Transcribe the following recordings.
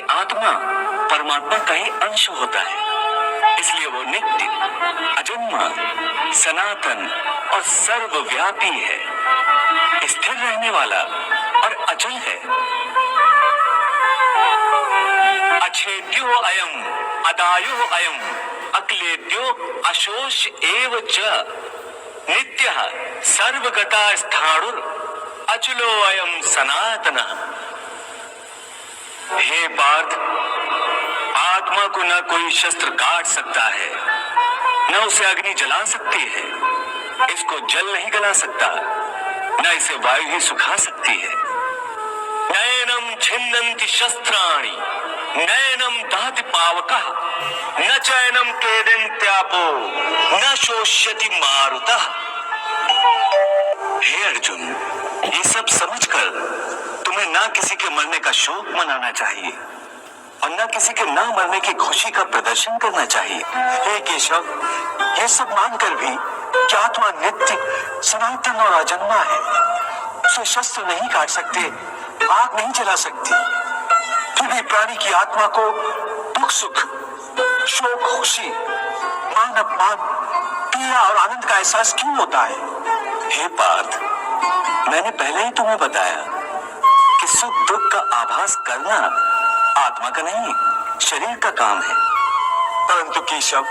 आत्मा परमात्मा का ही अंश होता है, इसलिए वो नित्य, अजन्मा, सनातन और सर्वव्यापी है, स्थिर रहने वाला और अचल है। अछेद्यो अयम अदायो अयम अक्लेद्यो अशोष एव च नित्यः सर्वगता स्थाणुर अचलो अयम सनातनः। हे पार्थ, आत्मा को न कोई शस्त्र काट सकता है, न उसे अग्नि जला सकती है, इसको जल नहीं गला सकता, न इसे वायु ही सुखा सकती है। नैनम छिन्नन्ति शस्त्राणि नैनम दहति पावकः न चैनम क्लेदन्त्यापो न शोष्यति मारुतः। हे अर्जुन, ये सब समझकर तुम्हें ना किसी के मरने का शोक मनाना चाहिए और ना किसी के ना मरने की खुशी का प्रदर्शन करना चाहिए। हे केशव, ये सब मानकर भी कि आत्मा नित्य, सनातन और अजन्मा है, उसे शस्त्र नहीं काट सकते, आग नहीं जला सकती, फिर भी प्राणी की आत्मा को दुख सुख, शोक खुशी, मान अपमान, पीड़ा और आनंद का एहसास क्यों होता है? हे पार्थ, मैंने पहले ही तुम्हें बताया कि सुख दुख का आभास करना आत्मा का नहीं, शरीर का काम है। परंतु केशव,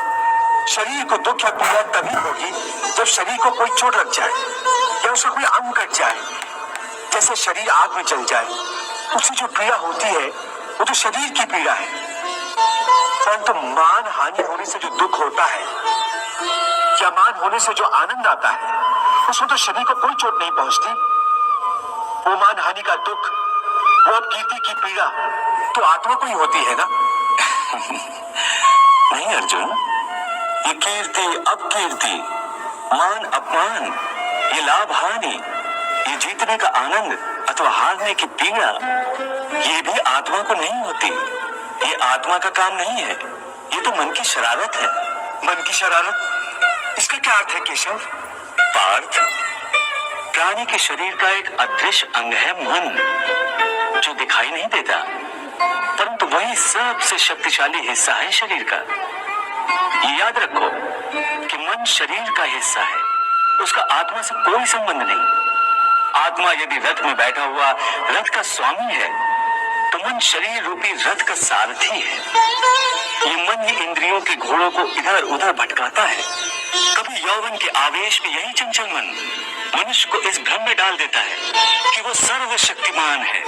शरीर को दुख या पीड़ा तभी होगी जब शरीर को कोई चोट लग जाए या उसका कोई अंग कट जाए। जैसे शरीर आग में जल जाए, उससे जो पीड़ा होती है वो तो शरीर की पीड़ा है। परंतु मान हानि होने से जो दुख होता है या मान होने से जो आनंद आता है, उसमें तो शरीर को कोई चोट नहीं पहुंचती। वो मान हानि का दुख, वो कीर्ति की पीड़ा तो आत्मा को ही होती है ना। नहीं अर्जुन, ये कीर्ति अपकीर्ति, मान अपमान, ये लाभ हानि, ये जीतने का आनंद अथवा हारने की पीड़ा, ये भी आत्मा को नहीं होती। ये आत्मा का काम नहीं है, ये तो मन की शरारत है। मन की शरारत, इसका क्या अर्थ है केशव? पार्थ, प्राणी के शरीर का एक अदृश्य अंग है मन, जो दिखाई नहीं देता, परंतु वही सबसे शक्तिशाली हिस्सा है शरीर का। ये याद रखो कि मन शरीर का हिस्सा है, उसका आत्मा से कोई संबंध नहीं। आत्मा यदि रथ में बैठा हुआ रथ का स्वामी है, तो मन शरीर रूपी रथ का सारथी है। ये मन ही इंद्रियों के घोड़ों को इधर उधर भटकाता है। कभी यौवन के आवेश में यही चंचल मन मनुष्य को इस भ्रम में डाल देता है कि वो सर्वशक्तिमान है,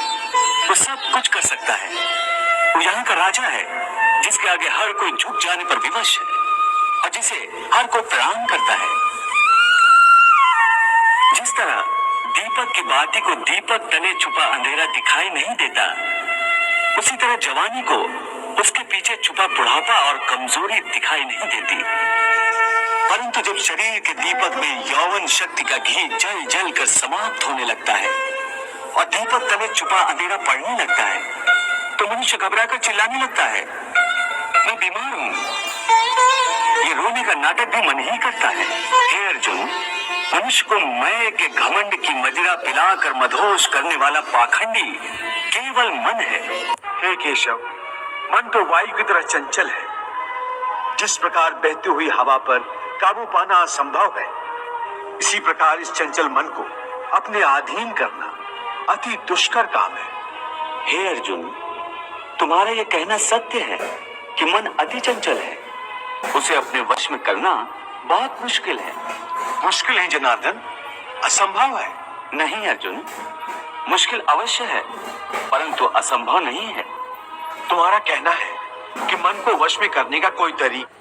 वो सब कुछ कर सकता है, वो यहाँ का राजा है, जिसके आगे हर कोई झुक जाने पर विवश है और जिसे हर कोई प्रणाम करता है। जिस तरह दीपक की बाती को दीपक तले छुपा अंधेरा दिखाई नहीं देता, उसी तरह जवानी को उसके पीछे छुपा बुढ़ापा और कमजोरी दिखाई नहीं देती। परंतु जब शरीर के दीपक में यौवन शक्ति का घी जल जल कर समाप्त होने लगता है और दीपक तले छुपा अंधेरा पड़ने लगता है, तो मनुष्य घबराकर चिल्लाने लगता है, मैं बीमार हूं। ये रोने का नाटक भी मन ही करता है। हे अर्जुन, मनुष्य को मैं के घमंड की मदिरा पिलाकर मदहोश करने वाला पाखंडी केवल मन है। हे केशव, मन तो वायु की तरह चंचल है। जिस प्रकार बहती हुई हवा पर काबू पाना असंभव है, इसी प्रकार इस चंचल मन को अपने अधीन करना अति दुष्कर काम है। हे अर्जुन, तुम्हारा यह कहना सत्य है कि मन अति चंचल है, उसे अपने वश में करना बहुत मुश्किल है। मुश्किल है जनार्दन, असंभव है। नहीं अर्जुन, मुश्किल अवश्य है, परंतु असंभव नहीं है। तुम्हारा कहना है कि मन को वश में करने का कोई तरीका